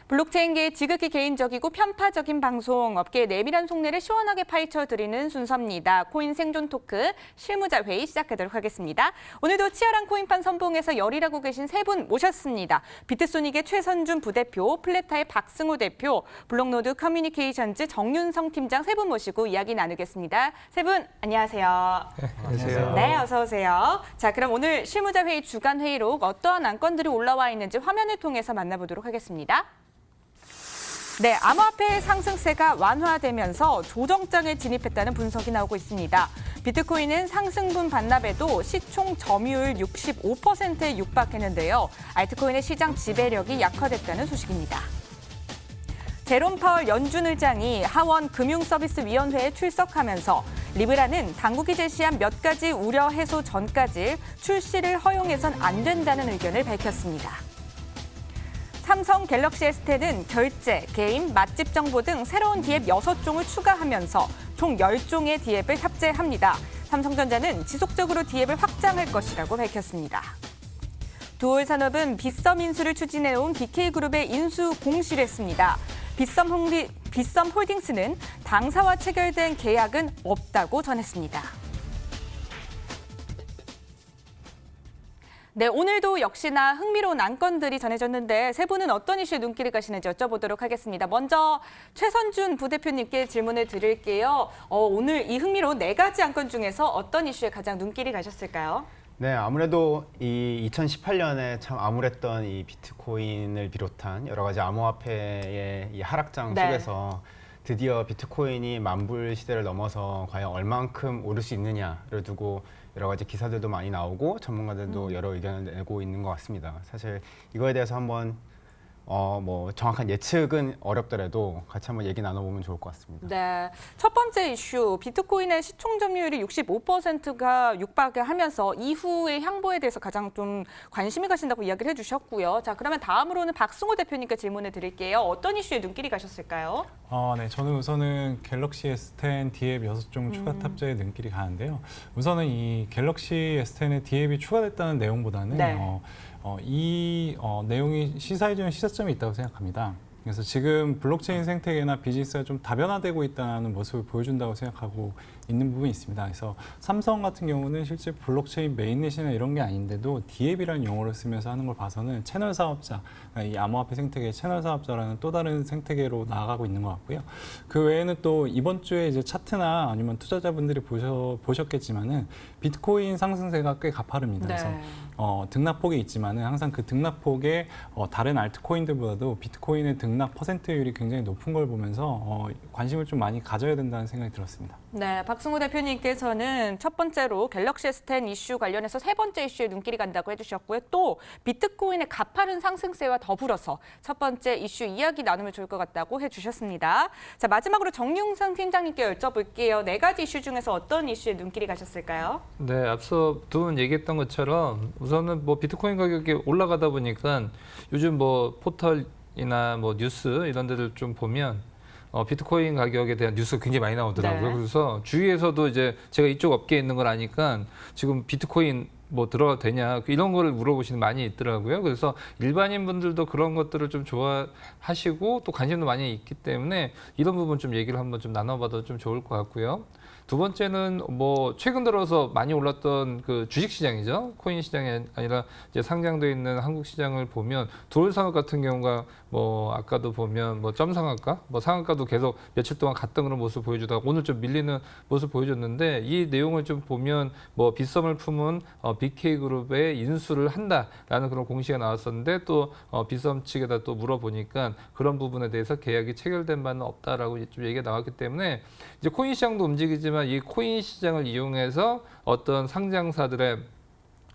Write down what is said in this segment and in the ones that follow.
블록체인계의 지극히 개인적이고 편파적인 방송, 업계의 내밀한 속내를 시원하게 파헤쳐드리는 순서입니다. 코인 생존 토크 실무자 회의 시작하도록 하겠습니다. 오늘도 치열한 코인판 선봉에서 열일하고 계신 세 분 모셨습니다. 비트소닉의 최선준 부대표, 플레타의 박승호 대표, 블록노드 커뮤니케이션즈 정윤성 팀장 세 분 모시고 이야기 나누겠습니다. 세 분 안녕하세요. 안녕하세요. 네, 어서 오세요. 자, 그럼 오늘 실무자 회의 주간 회의록 어떠한 안건들이 올라와 있는지 화면을 통해서 만나보도록 하겠습니다. 네, 암호화폐 상승세가 완화되면서 조정장에 진입했다는 분석이 나오고 있습니다. 비트코인은 상승분 반납에도 시총 점유율 65%에 육박했는데요. 알트코인의 시장 지배력이 약화됐다는 소식입니다. 제롬 파월 연준 의장이 하원 금융서비스위원회에 출석하면서 리브라는 당국이 제시한 몇 가지 우려 해소 전까지 출시를 허용해선 안 된다는 의견을 밝혔습니다. 삼성 갤럭시 S10은 결제, 게임, 맛집 정보 등 새로운 디앱 6종을 추가하면서 총 10종의 디앱을 탑재합니다. 삼성전자는 지속적으로 디앱을 확장할 것이라고 밝혔습니다. 두올산업은 빗썸 인수를 추진해온 BK그룹의 인수 공시를 했습니다. 빗썸 홀딩스는 당사와 체결된 계약은 없다고 전했습니다. 네, 오늘도 역시나 흥미로운 안건들이 전해졌는데 세 분은 어떤 이슈에 눈길을 가시는지 여쭤보도록 하겠습니다. 먼저 최선준 부대표님께 질문을 드릴게요. 오늘 이 흥미로운 네 가지 안건 중에서 어떤 이슈에 가장 눈길이 가셨을까요? 네, 아무래도 이 2018년에 참 암울했던 이 비트코인을 비롯한 여러 가지 암호화폐의 이 하락장 속에서 드디어 비트코인이 만불 시대를 넘어서 과연 얼만큼 오를 수 있느냐를 두고 여러 가지 기사들도 많이 나오고 전문가들도 여러 의견을 내고 있는 것 같습니다. 사실 이거에 대해서 한번 뭐 정확한 예측은 어렵더라도 같이 한번 얘기 나눠보면 좋을 것 같습니다. 네, 첫 번째 이슈, 비트코인의 시총 점유율이 65%가 육박하면서 이후의 향보에 대해서 가장 좀 관심이 가신다고 이야기를 해주셨고요. 자, 그러면 다음으로는 박승호 대표님께 질문을 드릴게요. 어떤 이슈에 눈길이 가셨을까요? 네, 저는 우선은 갤럭시 S10 디앱 6종 추가 탑재에 눈길이 가는데요. 우선은 이 갤럭시 S10에 디앱이 추가됐다는 내용보다는 이 내용이 시사해주는 시사점이 있다고 생각합니다. 그래서 지금 블록체인 생태계나 비즈니스가 좀 다변화되고 있다는 모습을 보여준다고 생각하고 있는 부분이 있습니다. 그래서 삼성 같은 경우는 실제 블록체인 메인넷이나 이런 게 아닌데도 디앱이라는 용어를 쓰면서 하는 걸 봐서는 채널 사업자, 이 암호화폐 생태계의 채널 사업자라는 또 다른 생태계로 나아가고 있는 것 같고요. 그 외에는 또 이번 주에 이제 차트나 아니면 투자자분들이 보셨겠지만은 비트코인 상승세가 꽤 가파릅니다. 그래서 등락폭이 있지만은 항상 그 등락폭에 다른 알트코인들보다도 비트코인의 등락 퍼센트율이 굉장히 높은 걸 보면서 관심을 좀 많이 가져야 된다는 생각이 들었습니다. 네, 박승호 대표님께서는 첫 번째로 갤럭시 S10 이슈 관련해서 세 번째 이슈에 눈길이 간다고 해주셨고요. 또 비트코인의 가파른 상승세와 더불어서 첫 번째 이슈 이야기 나누면 좋을 것 같다고 해주셨습니다. 자, 마지막으로 정윤성 팀장님께 여쭤볼게요. 네 가지 이슈 중에서 어떤 이슈에 눈길이 가셨을까요? 네, 앞서 두 분 얘기했던 것처럼 우선은 뭐 비트코인 가격이 올라가다 보니까 요즘 뭐 포털이나 뭐 뉴스 이런 데를 좀 보면 비트코인 가격에 대한 뉴스가 굉장히 많이 나오더라고요. 네. 그래서 주위에서도 이제 제가 이쪽 업계에 있는 걸 아니까 지금 비트코인 뭐 들어가도 되냐 이런 거를 물어보시는 많이 있더라고요. 그래서 일반인 분들도 그런 것들을 좀 좋아하시고 또 관심도 많이 있기 때문에 이런 부분 좀 얘기를 한번 좀 나눠봐도 좀 좋을 것 같고요. 두 번째는 뭐 최근 들어서 많이 올랐던 그 주식 시장이죠. 코인 시장이 아니라 이제 상장돼 있는 한국 시장을 보면 두올산업 같은 경우가 뭐 아까도 보면 뭐 점상한가, 뭐 상한가도 계속 며칠 동안 갔던 그런 모습 보여주다가 오늘 좀 밀리는 모습 보여줬는데 이 내용을 좀 보면 뭐 빗썸을 품은 BK그룹에 인수를 한다라는 그런 공시가 나왔었는데 또 빗썸 측에다 또 물어보니까 그런 부분에 대해서 계약이 체결된 바는 없다라고 좀 얘기가 나왔기 때문에 이제 코인 시장도 움직이지만 이 코인 시장을 이용해서 어떤 상장사들의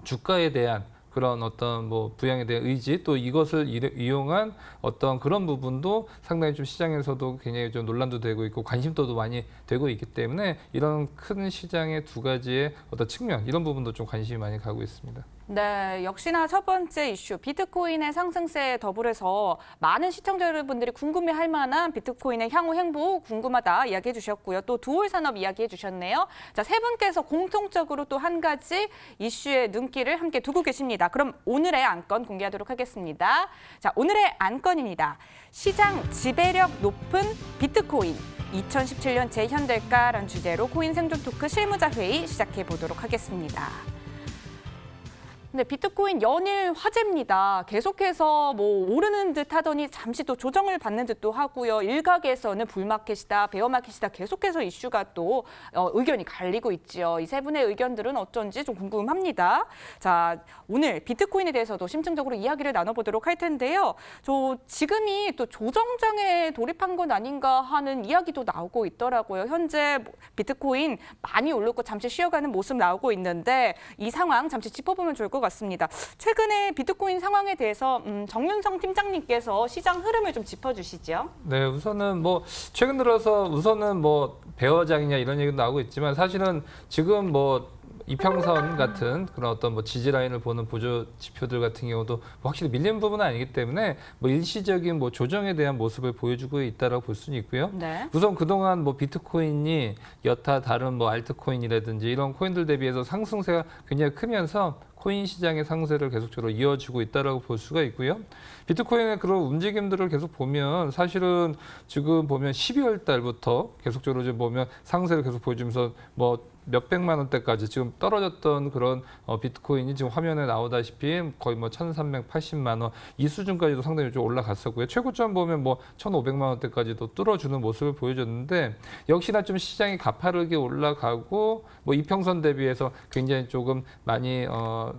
주가에 대한 그런 어떤 뭐 부양에 대한 의지 또 이것을 이용한 어떤 그런 부분도 상당히 좀 시장에서도 굉장히 좀 논란도 되고 있고 관심도도 많이 되고 있기 때문에 이런 큰 시장의 두 가지의 어떤 측면 이런 부분도 좀 관심이 많이 가고 있습니다. 네, 역시나 첫 번째 이슈 비트코인의 상승세에 더불어서 많은 시청자 여러분들이 궁금해할 만한 비트코인의 향후 행보 궁금하다 이야기해 주셨고요. 또 두올 산업 이야기해 주셨네요. 자, 세 분께서 공통적으로 또 한 가지 이슈의 눈길을 함께 두고 계십니다. 그럼 오늘의 안건 공개하도록 하겠습니다. 자, 오늘의 안건입니다. 시장 지배력 높은 비트코인. 2017년 재현될까라는 주제로 코인 생존 토크 실무자 회의 시작해 보도록 하겠습니다. 네, 비트코인 연일 화제입니다. 계속해서 뭐 오르는 듯 하더니 잠시 또 조정을 받는 듯도 하고요. 일각에서는 불마켓이다, 베어마켓이다 계속해서 이슈가 또 의견이 갈리고 있지요. 이 세 분의 의견들은 어쩐지 좀 궁금합니다. 자, 오늘 비트코인에 대해서도 심층적으로 이야기를 나눠보도록 할 텐데요. 지금이 또 조정장에 돌입한 건 아닌가 하는 이야기도 나오고 있더라고요. 현재 비트코인 많이 오르고 잠시 쉬어가는 모습 나오고 있는데 이 상황 잠시 짚어보면 좋을 것 같습니다. 최근에 비트코인 상황에 대해서 정윤성 팀장님께서 시장 흐름을 좀 짚어주시죠. 네, 우선은 뭐 최근 들어서 우선은 뭐 배어장이냐 이런 얘기도 나오고 있지만 사실은 지금 뭐 이평선 같은 그런 어떤 뭐 지지 라인을 보는 보조 지표들 같은 경우도 확실히 밀리는 부분은 아니기 때문에 뭐 일시적인 뭐 조정에 대한 모습을 보여주고 있다라고 볼 수는 있고요. 네. 우선 그동안 뭐 비트코인이 여타 다른 뭐 알트코인이라든지 이런 코인들 대비해서 상승세가 굉장히 크면서 코인 시장의 상승세를 계속적으로 이어지고 있다라고 볼 수가 있고요. 비트코인의 그런 움직임들을 계속 보면 사실은 지금 보면 12월 달부터 계속적으로 좀 보면 상승세를 계속 보여주면서 뭐 몇백만 원대까지 지금 떨어졌던 그런 비트코인이 지금 화면에 나오다시피 거의 뭐 1,380만 원 이 수준까지도 상당히 좀 올라갔었고요. 최고점 보면 뭐 1,500만 원대까지도 뚫어주는 모습을 보여줬는데 역시나 좀 시장이 가파르게 올라가고 뭐 이평선 대비해서 굉장히 조금 많이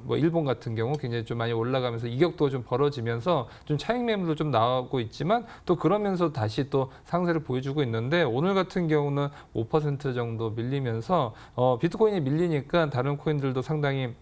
뭐 일본 같은 경우 굉장히 좀 많이 올라가면서 이격도가 좀 벌어지면서 좀 차익 매물도 좀 나오고 있지만 또 그러면서 다시 또 상세를 보여주고 있는데 오늘 같은 경우는 5% 정도 밀리면서 비트코인이 밀리니까 다른 코인들도 상당히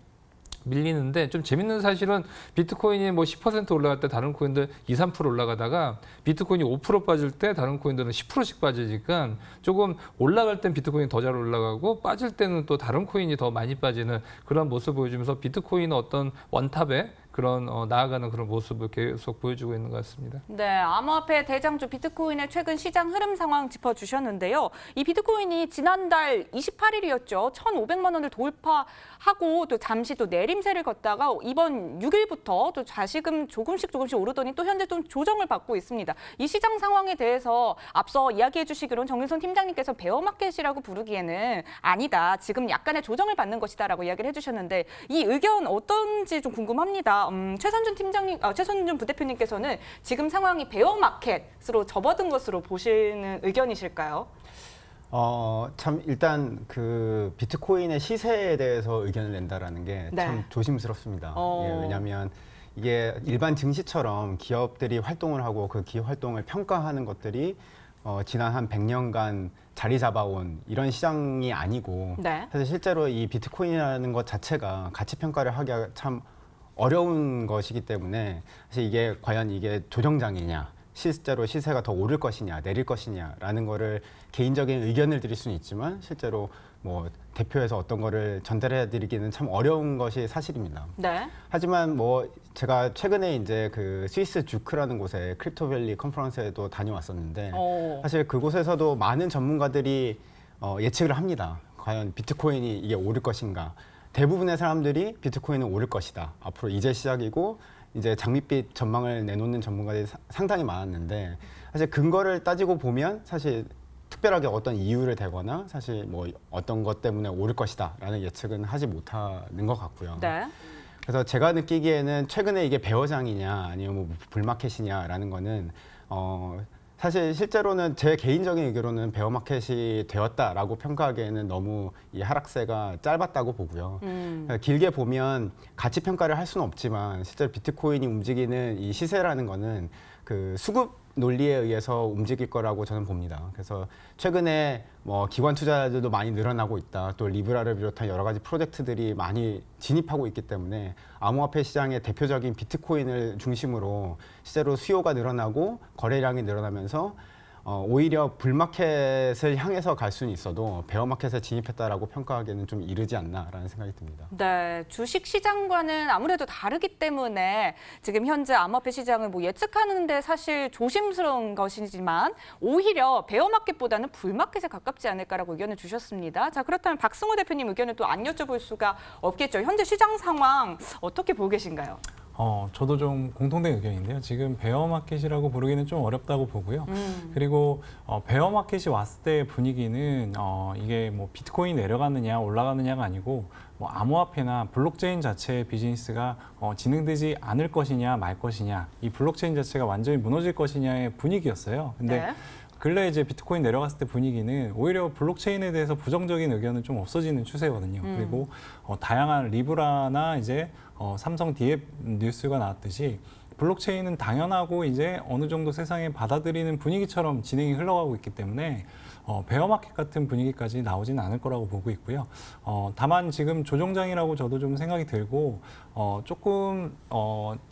밀리는데 좀 재밌는 사실은 비트코인이 뭐 10% 올라갈 때 다른 코인들 2, 3% 올라가다가 비트코인이 5% 빠질 때 다른 코인들은 10%씩 빠지니까 조금 올라갈 땐 비트코인이 더 잘 올라가고 빠질 때는 또 다른 코인이 더 많이 빠지는 그런 모습을 보여주면서 비트코인은 어떤 원탑에 그런 나아가는 그런 모습을 계속 보여주고 있는 것 같습니다. 네, 암호화폐 대장주 비트코인의 최근 시장 흐름 상황 짚어주셨는데요. 이 비트코인이 지난달 28일이었죠. 1,500만 원을 돌파하고 또 잠시 또 내림세를 걷다가 이번 6일부터 또 다시금 조금씩 오르더니 또 현재 좀 조정을 받고 있습니다. 이 시장 상황에 대해서 앞서 이야기해 주시기로는 정윤선 팀장님께서 베어마켓이라고 부르기에는 아니다. 지금 약간의 조정을 받는 것이다라고 이야기를 해주셨는데 이 의견 어떤지 좀 궁금합니다. 최선준 부대표님께서는 지금 상황이 베어마켓으로 접어든 것으로 보시는 의견이실까요? 참 일단 그 비트코인의 시세에 대해서 의견을 낸다라는 게 참 네. 조심스럽습니다. 예, 왜냐하면 이게 일반 증시처럼 기업들이 활동을 하고 그 기업 활동을 평가하는 것들이 지난 한 100년간 자리 잡아온 이런 시장이 아니고 네. 사실 실제로 이 비트코인이라는 것 자체가 가치 평가를 하기가 참 어려운 것이기 때문에 사실 이게 과연 이게 조정장이냐 실제로 시세가 더 오를 것이냐 내릴 것이냐라는 거를 개인적인 의견을 드릴 수는 있지만 실제로 뭐 대표에서 어떤 거를 전달해 드리기는 참 어려운 것이 사실입니다. 네. 하지만 뭐 제가 최근에 이제 그 스위스 주크라는 곳에 크립토밸리 컨퍼런스에도 다녀왔었는데 사실 그곳에서도 많은 전문가들이 예측을 합니다. 과연 비트코인이 이게 오를 것인가. 대부분의 사람들이 비트코인은 오를 것이다. 앞으로 이제 시작이고 이제 장밋빛 전망을 내놓는 전문가들이 상당히 많았는데 사실 근거를 따지고 보면 사실 특별하게 어떤 이유를 대거나 사실 뭐 어떤 것 때문에 오를 것이다라는 예측은 하지 못하는 것 같고요. 네. 그래서 제가 느끼기에는 최근에 이게 베어장이냐 아니면 뭐 불마켓이냐라는 거는 사실 실제로는 제 개인적인 의견으로는 베어마켓이 되었다라고 평가하기에는 너무 이 하락세가 짧았다고 보고요. 길게 보면 가치 평가를 할 수는 없지만 실제로 비트코인이 움직이는 이 시세라는 거는 그 수급 논리에 의해서 움직일 거라고 저는 봅니다. 그래서 최근에 뭐 기관 투자자들도 많이 늘어나고 있다. 또 리브라를 비롯한 여러 가지 프로젝트들이 많이 진입하고 있기 때문에 암호화폐 시장의 대표적인 비트코인을 중심으로 실제로 수요가 늘어나고 거래량이 늘어나면서 오히려 불마켓을 향해서 갈 수는 있어도 베어마켓에 진입했다라고 평가하기에는 좀 이르지 않나라는 생각이 듭니다. 네, 주식 시장과는 아무래도 다르기 때문에 지금 현재 암호화폐 시장을 뭐 예측하는데 사실 조심스러운 것이지만 오히려 베어마켓보다는 불마켓에 가깝지 않을까라고 의견을 주셨습니다. 자, 그렇다면 박승호 대표님 의견을 또 안 여쭤볼 수가 없겠죠. 현재 시장 상황 어떻게 보고 계신가요? 저도 좀 공통된 의견인데요. 지금 베어마켓이라고 부르기는 좀 어렵다고 보고요. 그리고 베어마켓이 왔을 때 분위기는 이게 뭐 비트코인 내려가느냐 올라가느냐가 아니고 뭐 암호화폐나 블록체인 자체의 비즈니스가 진행되지 않을 것이냐 말 것이냐, 이 블록체인 자체가 완전히 무너질 것이냐의 분위기였어요. 근데 네. 근래 이제 비트코인 내려갔을 때 분위기는 오히려 블록체인에 대해서 부정적인 의견은 좀 없어지는 추세거든요. 그리고 다양한 리브라나 이제 삼성 디앱 뉴스가 나왔듯이 블록체인은 당연하고 이제 어느 정도 세상에 받아들이는 분위기처럼 진행이 흘러가고 있기 때문에 베어마켓 같은 분위기까지 나오지는 않을 거라고 보고 있고요. 다만 지금 조정장이라고 저도 좀 생각이 들고 조금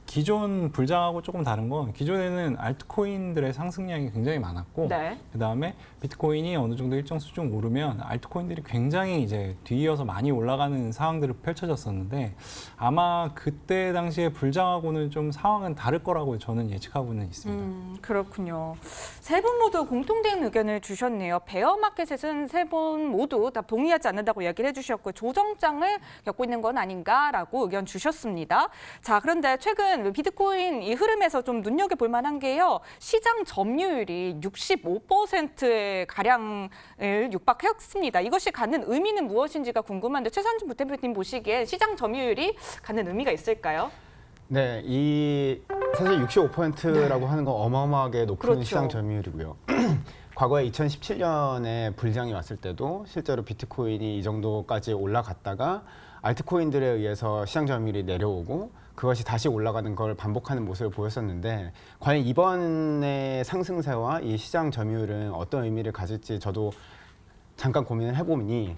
기존 불장하고 조금 다른 건 기존에는 알트코인들의 상승량이 굉장히 많았고 네. 그다음에 비트코인이 어느 정도 일정 수준 오르면 알트코인들이 굉장히 이제 뒤이어서 많이 올라가는 상황들을 펼쳐졌었는데 아마 그때 당시에 불장하고는 좀 상황은 다를 거라고 저는 예측하고는 있습니다. 그렇군요. 세 분 모두 공통된 의견을 주셨네요. 베어마켓은 세 분 모두 다 동의하지 않는다고 이야기를 해주셨고 조정장을 겪고 있는 건 아닌가라고 의견 주셨습니다. 자, 그런데 최근 비트코인 이 흐름에서 좀 눈여겨볼 만한 게요. 시장 점유율이 65%의 가량을 육박했습니다. 이것이 갖는 의미는 무엇인지가 궁금한데 최선준 부대표님 보시기에 시장 점유율이 갖는 의미가 있을까요? 네, 사실 65%라고 하는 건 어마어마하게 높은 그렇죠. 시장 점유율이고요. 과거에 2017년에 불장이 왔을 때도 실제로 비트코인이 이 정도까지 올라갔다가 알트코인들에 의해서 시장 점유율이 내려오고 그것이 다시 올라가는 걸 반복하는 모습을 보였었는데 과연 이번의 상승세와 이 시장 점유율은 어떤 의미를 가질지 저도 잠깐 고민을 해보니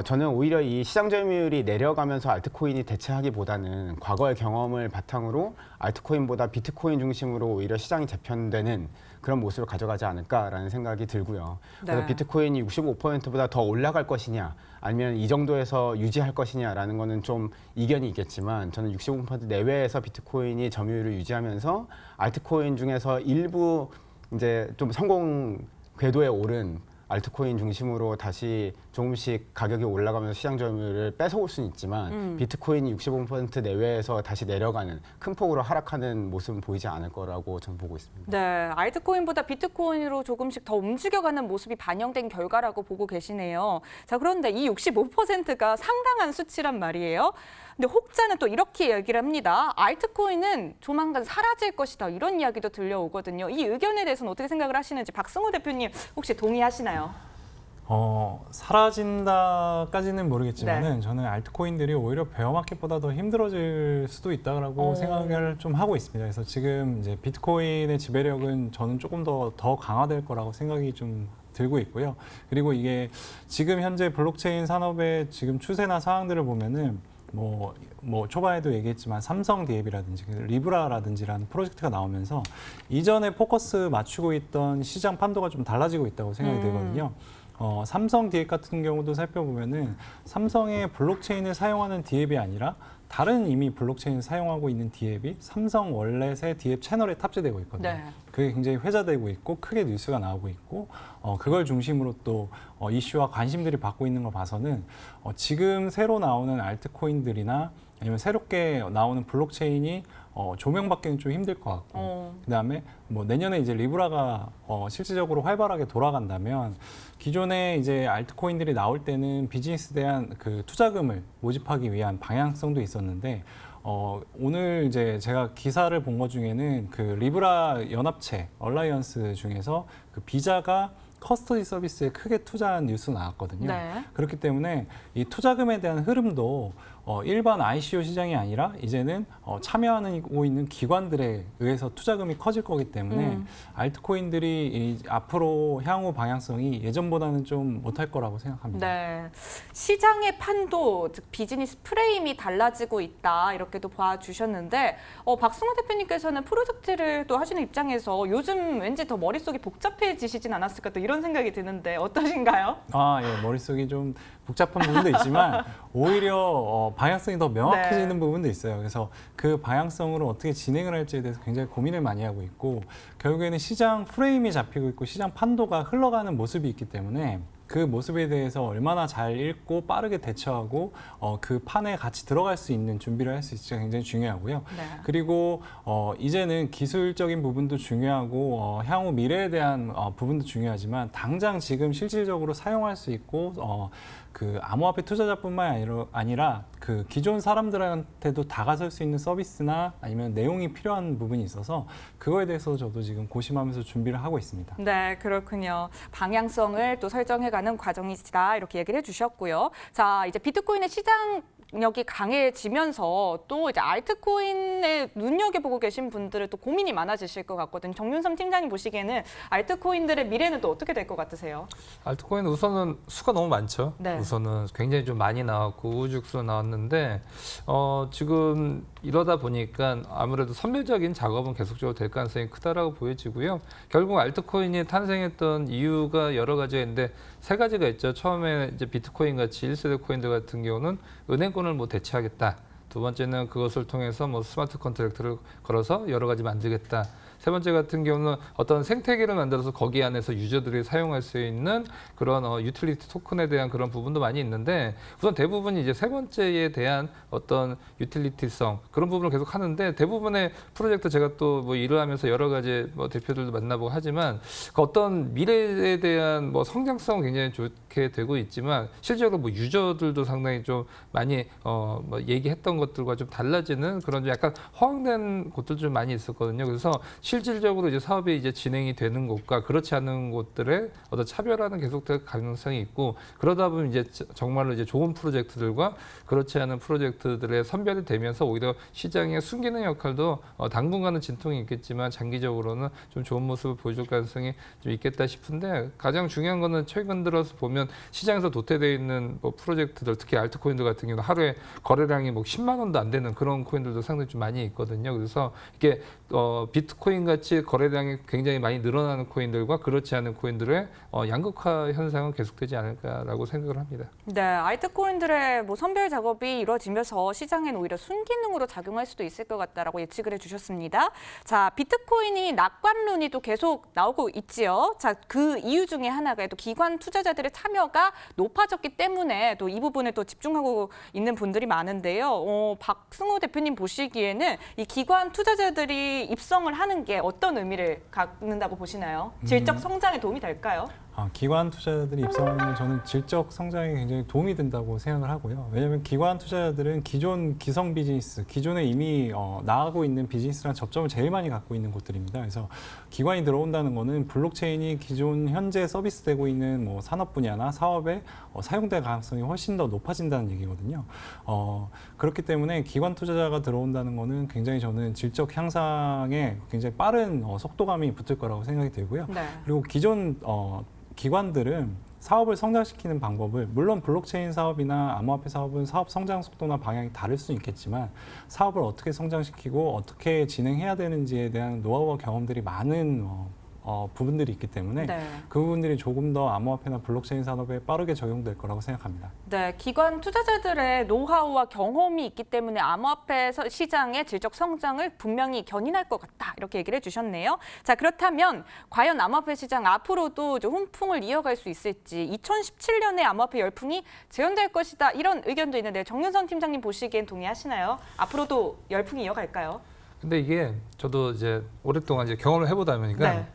저는 오히려 이 시장 점유율이 내려가면서 알트코인이 대체하기보다는 과거의 경험을 바탕으로 알트코인보다 비트코인 중심으로 오히려 시장이 재편되는 그런 모습을 가져가지 않을까라는 생각이 들고요. 그래서 네. 비트코인이 65%보다 더 올라갈 것이냐 아니면 이 정도에서 유지할 것이냐라는 거는 좀 이견이 있겠지만 저는 65% 내외에서 비트코인이 점유율을 유지하면서 알트코인 중에서 일부 이제 좀 성공 궤도에 오른 알트코인 중심으로 다시 조금씩 가격이 올라가면서 시장 점유율을 뺏어올 수는 있지만 비트코인이 65% 내외에서 다시 내려가는 큰 폭으로 하락하는 모습은 보이지 않을 거라고 저는 보고 있습니다. 네, 알트코인보다 비트코인으로 조금씩 더 움직여가는 모습이 반영된 결과라고 보고 계시네요. 자, 그런데 이 65%가 상당한 수치란 말이에요. 근데 혹자는 또 이렇게 얘기를 합니다. 알트코인은 조만간 사라질 것이다. 이런 이야기도 들려오거든요. 이 의견에 대해서는 어떻게 생각을 하시는지 박승호 대표님 혹시 동의하시나요? 사라진다까지는 모르겠지만은 네. 저는 알트코인들이 오히려 베어마켓보다 더 힘들어질 수도 있다라고 생각을 좀 하고 있습니다. 그래서 지금 이제 비트코인의 지배력은 저는 조금 더 강화될 거라고 생각이 좀 들고 있고요. 그리고 이게 지금 현재 블록체인 산업의 지금 추세나 상황들을 보면은 뭐 초반에도 얘기했지만 삼성 디앱이라든지 리브라라든지라는 프로젝트가 나오면서 이전에 포커스 맞추고 있던 시장 판도가 좀 달라지고 있다고 생각이 들거든요. 삼성 디앱 같은 경우도 살펴보면은 삼성의 블록체인을 사용하는 디앱이 아니라 다른 이미 블록체인을 사용하고 있는 디앱이 삼성 월렛의 디앱 채널에 탑재되고 있거든요. 네. 그게 굉장히 회자되고 있고 크게 뉴스가 나오고 있고 그걸 중심으로 또 이슈와 관심들이 받고 있는 걸 봐서는 지금 새로 나오는 알트코인들이나 아니면 새롭게 나오는 블록체인이 조명받기는 좀 힘들 것 같고 그다음에 뭐 내년에 이제 리브라가 실질적으로 활발하게 돌아간다면 기존에 이제 알트코인들이 나올 때는 비즈니스에 대한 그 투자금을 모집하기 위한 방향성도 있었는데 오늘 이제 제가 기사를 본 것 중에는 그 리브라 연합체 얼라이언스 중에서 그 비자가 커스터디 서비스에 크게 투자한 뉴스 나왔거든요. 네. 그렇기 때문에 이 투자금에 대한 흐름도 일반 ICO 시장이 아니라 이제는 참여하고 있는 기관들에 의해서 투자금이 커질 거기 때문에 알트코인들이 앞으로 향후 방향성이 예전보다는 좀 못할 거라고 생각합니다. 네, 시장의 판도, 즉 비즈니스 프레임이 달라지고 있다 이렇게도 봐주셨는데 박승호 대표님께서는 프로젝트를 또 하시는 입장에서 요즘 왠지 더 머릿속이 복잡해지시진 않았을까 또 이런 생각이 드는데 어떠신가요? 예, 머릿속이 좀 복잡한 부분도 있지만 오히려 방향성이 더 명확해지는 네. 부분도 있어요. 그래서 그 방향성으로 어떻게 진행을 할지에 대해서 굉장히 고민을 많이 하고 있고 결국에는 시장 프레임이 잡히고 있고 시장 판도가 흘러가는 모습이 있기 때문에 그 모습에 대해서 얼마나 잘 읽고 빠르게 대처하고 그 판에 같이 들어갈 수 있는 준비를 할 수 있을지가 굉장히 중요하고요. 네. 그리고 이제는 기술적인 부분도 중요하고 향후 미래에 대한 부분도 중요하지만 당장 지금 실질적으로 사용할 수 있고 그 암호화폐 투자자뿐만 아니라 그 기존 사람들한테도 다가설 수 있는 서비스나 아니면 내용이 필요한 부분이 있어서 그거에 대해서 저도 지금 고심하면서 준비를 하고 있습니다. 네, 그렇군요. 방향성을 또 설정해가는 과정이다 이렇게 얘기를 해주셨고요. 자, 이제 비트코인의 시장력이 강해지면서 또 이제 알트코인에 눈여겨보고 계신 분들은 또 고민이 많아지실 것 같거든요. 정윤섬 팀장님 보시기에는 알트코인들의 미래는 또 어떻게 될 것 같으세요? 알트코인 우선은 수가 너무 많죠. 네. 우선은 굉장히 좀 많이 나왔고 우후죽순 나왔는데 지금 이러다 보니까 아무래도 선별적인 작업은 계속적으로 될 가능성이 크다라고 보여지고요. 결국 알트코인이 탄생했던 이유가 여러 가지가 있는데 세 가지가 있죠. 처음에 이제 비트코인 같이 1세대 코인들 같은 경우는 은행권을 뭐 대체하겠다. 두 번째는 그것을 통해서 뭐 스마트 컨트랙트를 걸어서 여러 가지 만들겠다. 세 번째 같은 경우는 어떤 생태계를 만들어서 거기 안에서 유저들이 사용할 수 있는 그런 유틸리티 토큰에 대한 그런 부분도 많이 있는데 우선 대부분이 이제 세 번째에 대한 어떤 유틸리티성 그런 부분을 계속 하는데 대부분의 프로젝트 제가 또 뭐 일을 하면서 여러 가지 뭐 대표들도 만나보고 하지만 그 어떤 미래에 대한 뭐 성장성은 굉장히 좋게 되고 있지만 실제로 뭐 유저들도 상당히 좀 많이 뭐 얘기했던 것들과 좀 달라지는 그런 좀 약간 허황된 곳들 좀 많이 있었거든요. 그래서 실질적으로 이제 사업이 이제 진행이 되는 곳과 그렇지 않은 곳들의 어떤 차별화는 계속될 가능성이 있고 그러다 보면 이제 정말로 이제 좋은 프로젝트들과 그렇지 않은 프로젝트들의 선별이 되면서 오히려 시장에 숨기는 역할도 당분간은 진통이 있겠지만 장기적으로는 좀 좋은 모습을 보여줄 가능성이 좀 있겠다 싶은데 가장 중요한 거는 최근 들어서 보면 시장에서 도태되어 있는 뭐 프로젝트들 특히 알트코인들 같은 경우는 하루에 거래량이 뭐 10만 원도 안 되는 그런 코인들도 상당히 좀 많이 있거든요. 그래서 이게 비트코인 같이 거래량이 굉장히 많이 늘어나는 코인들과 그렇지 않은 코인들의 양극화 현상은 계속되지 않을까라고 생각을 합니다. 네, 알트코인들의 뭐 선별 작업이 이루어지면서 시장엔 오히려 순기능으로 작용할 수도 있을 것 같다라고 예측을 해주셨습니다. 자, 비트코인이 낙관론이 또 계속 나오고 있지요. 자, 그 이유 중에 하나가 또 기관 투자자들의 참여가 높아졌기 때문에 또 이 부분에 또 집중하고 있는 분들이 많은데요. 박승호 대표님 보시기에는 이 기관 투자자들이 입성을 하는 게 어떤 의미를 갖는다고 보시나요? 질적 성장에 도움이 될까요? 기관 투자자들이 입성하면 저는 질적 성장에 굉장히 도움이 된다고 생각을 하고요. 왜냐하면 기관 투자자들은 기존 기성 비즈니스, 기존에 이미 나가고 있는 비즈니스랑 접점을 제일 많이 갖고 있는 곳들입니다. 그래서 기관이 들어온다는 거는 블록체인이 기존 현재 서비스되고 있는 뭐 산업 분야나 사업에 사용될 가능성이 훨씬 더 높아진다는 얘기거든요. 그렇기 때문에 기관 투자자가 들어온다는 거는 굉장히 저는 질적 향상에 굉장히 빠른 속도감이 붙을 거라고 생각이 들고요. 네. 그리고 기존 기관들은 사업을 성장시키는 방법을 물론 블록체인 사업이나 암호화폐 사업은 사업 성장 속도나 방향이 다를 수는 있겠지만 사업을 어떻게 성장시키고 어떻게 진행해야 되는지에 대한 노하우와 경험들이 많은 부분들이 있기 때문에 네. 그 부분들이 조금 더 암호화폐나 블록체인 산업에 빠르게 적용될 거라고 생각합니다. 네, 기관 투자자들의 노하우와 경험이 있기 때문에 암호화폐 시장의 질적 성장을 분명히 견인할 것 같다 이렇게 얘기를 해주셨네요. 자, 그렇다면 과연 암호화폐 시장 앞으로도 좀 훈풍을 이어갈 수 있을지 2017년에 암호화폐 열풍이 재현될 것이다 이런 의견도 있는데 정윤선 팀장님 보시기엔 동의하시나요? 앞으로도 열풍이 이어갈까요? 근데 이게 저도 이제 오랫동안 이제 경험을 해보다 보니까 네.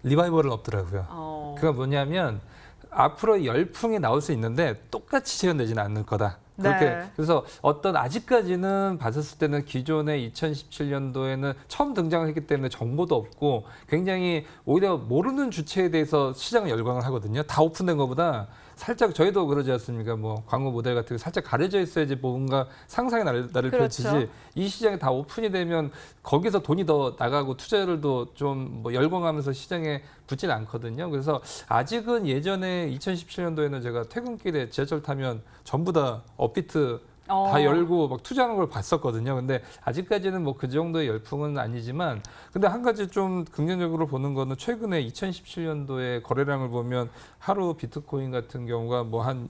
리바이벌은 없더라고요. 그가 뭐냐면 앞으로 열풍이 나올 수 있는데 똑같이 재현되지는 않을 거다. 그렇게 네. 그래서 어떤 아직까지는 봤었을 때는 기존의 2017년도에는 처음 등장했기 때문에 정보도 없고 굉장히 오히려 모르는 주체에 대해서 시장을 열광을 하거든요. 다 오픈된 것보다 살짝 저희도 그러지 않습니까? 뭐 광고 모델 같은 게 살짝 가려져 있어야지 뭔가 상상의 나를 그렇죠. 펼치지. 이 시장이 다 오픈이 되면 거기서 돈이 더 나가고 투자율도 좀 뭐 열광하면서 시장에 붙지는 않거든요. 그래서 아직은 예전에 2017년도에는 제가 퇴근길에 지하철 타면 전부 다 업비트 다 열고 막 투자하는 걸 봤었거든요. 근데 아직까지는 뭐 그 정도의 열풍은 아니지만, 근데 한 가지 좀 긍정적으로 보는 거는 최근에 2017년도에 거래량을 보면 하루 비트코인 같은 경우가 뭐 한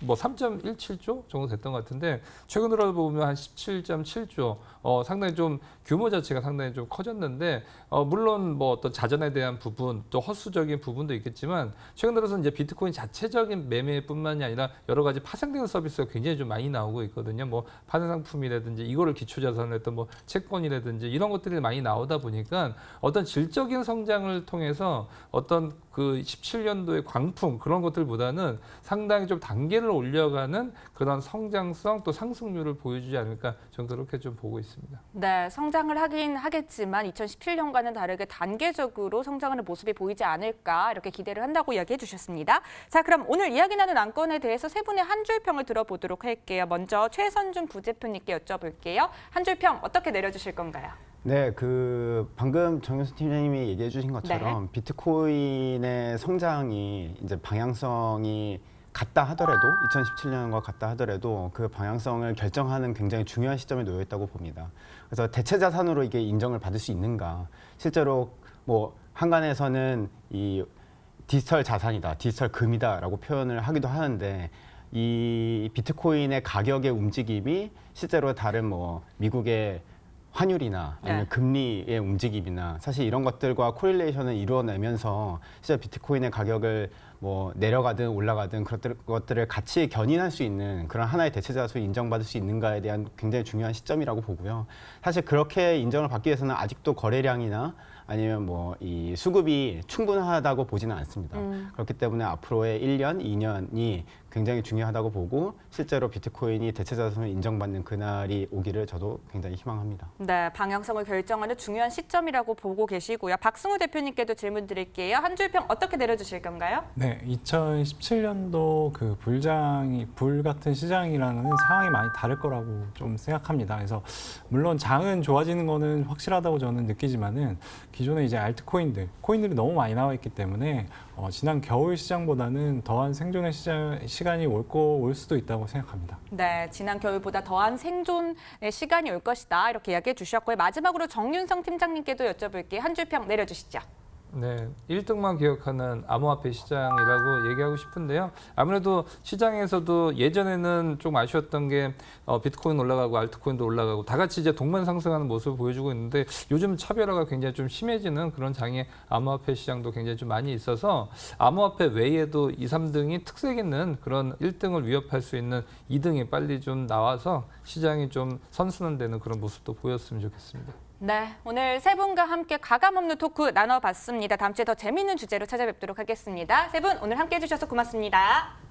3.17조 정도 됐던 것 같은데 최근으로 보면 한 17.7조. 상당히 좀 규모 자체가 상당히 좀 커졌는데 물론 뭐 어떤 자전에 대한 부분 또 허수적인 부분도 있겠지만 최근 들어서 이제 비트코인 자체적인 매매뿐만이 아니라 여러 가지 파생되는 서비스가 굉장히 좀 많이 나오고 있거든요. 뭐 파생 상품이라든지 이거를 기초 자산으로 했던 뭐 채권이라든지 이런 것들이 많이 나오다 보니까 어떤 질적인 성장을 통해서 어떤 그 17년도의 광풍 그런 것들보다는 상당히 좀 단계를 올려가는 그런 성장성 또 상승률을 보여주지 않을까 저는 그렇게 좀 보고 있습니다. 네, 성장을 하긴 하겠지만 2017년과는 다르게 단계적으로 성장하는 모습이 보이지 않을까 이렇게 기대를 한다고 이야기해 주셨습니다. 자, 그럼 오늘 이야기 나눈 안건에 대해서 세 분의 한 줄 평을 들어보도록 할게요. 먼저 최선준 부대표님께 여쭤볼게요. 한 줄 평 어떻게 내려주실 건가요? 네, 방금 정윤수 팀장님이 얘기해 주신 것처럼 네. 비트코인의 성장이 이제 방향성이 같다 하더라도 2017년과 같다 하더라도 그 방향성을 결정하는 굉장히 중요한 시점에 놓여 있다고 봅니다. 그래서 대체 자산으로 이게 인정을 받을 수 있는가? 실제로 뭐 한간에서는 이 디지털 자산이다, 디지털 금이다라고 표현을 하기도 하는데 이 비트코인의 가격의 움직임이 실제로 다른 뭐 미국의 환율이나 아니면 네. 금리의 움직임이나 사실 이런 것들과 코릴레이션을 이루어내면서 실제 비트코인의 가격을 뭐 내려가든 올라가든 그런 것들을 같이 견인할 수 있는 그런 하나의 대체 자산으로 인정받을 수 있는가에 대한 굉장히 중요한 시점이라고 보고요. 사실 그렇게 인정을 받기 위해서는 아직도 거래량이나 아니면 뭐 이 수급이 충분하다고 보지는 않습니다. 그렇기 때문에 앞으로의 1년, 2년이 굉장히 중요하다고 보고 실제로 비트코인이 대체 자산으로 인정받는 그날이 오기를 저도 굉장히 희망합니다. 네, 방향성을 결정하는 중요한 시점이라고 보고 계시고요. 박승우 대표님께도 질문 드릴게요. 한 줄 평 어떻게 내려주실 건가요? 네, 2017년도 그 불 같은 시장이랑은 상황이 많이 다를 거라고 좀 생각합니다. 그래서 물론 장은 좋아지는 거는 확실하다고 저는 느끼지만은 기존에 이제 코인들이 너무 많이 나와 있기 때문에 지난 겨울 시장보다는 더한 생존의 시간이 올 수도 있다고 생각합니다. 네, 지난 겨울보다 더한 생존의 시간이 올 것이다. 이렇게 이야기해 주셨고요. 마지막으로 정윤성 팀장님께도 여쭤볼게요. 한 줄 평 내려주시죠. 네, 1등만 기억하는 암호화폐 시장이라고 얘기하고 싶은데요. 아무래도 시장에서도 예전에는 좀 아쉬웠던 게 비트코인 올라가고 알트코인도 올라가고 다 같이 이제 동반 상승하는 모습을 보여주고 있는데 요즘 차별화가 굉장히 좀 심해지는 그런 장의 암호화폐 시장도 굉장히 좀 많이 있어서 암호화폐 외에도 2, 3등이 특색 있는 그런 1등을 위협할 수 있는 2등이 빨리 좀 나와서 시장이 좀 선순환되는 그런 모습도 보였으면 좋겠습니다. 네, 오늘 세 분과 함께 가감없는 토크 나눠봤습니다. 다음 주에 더 재미있는 주제로 찾아뵙도록 하겠습니다. 세 분 오늘 함께해 주셔서 고맙습니다.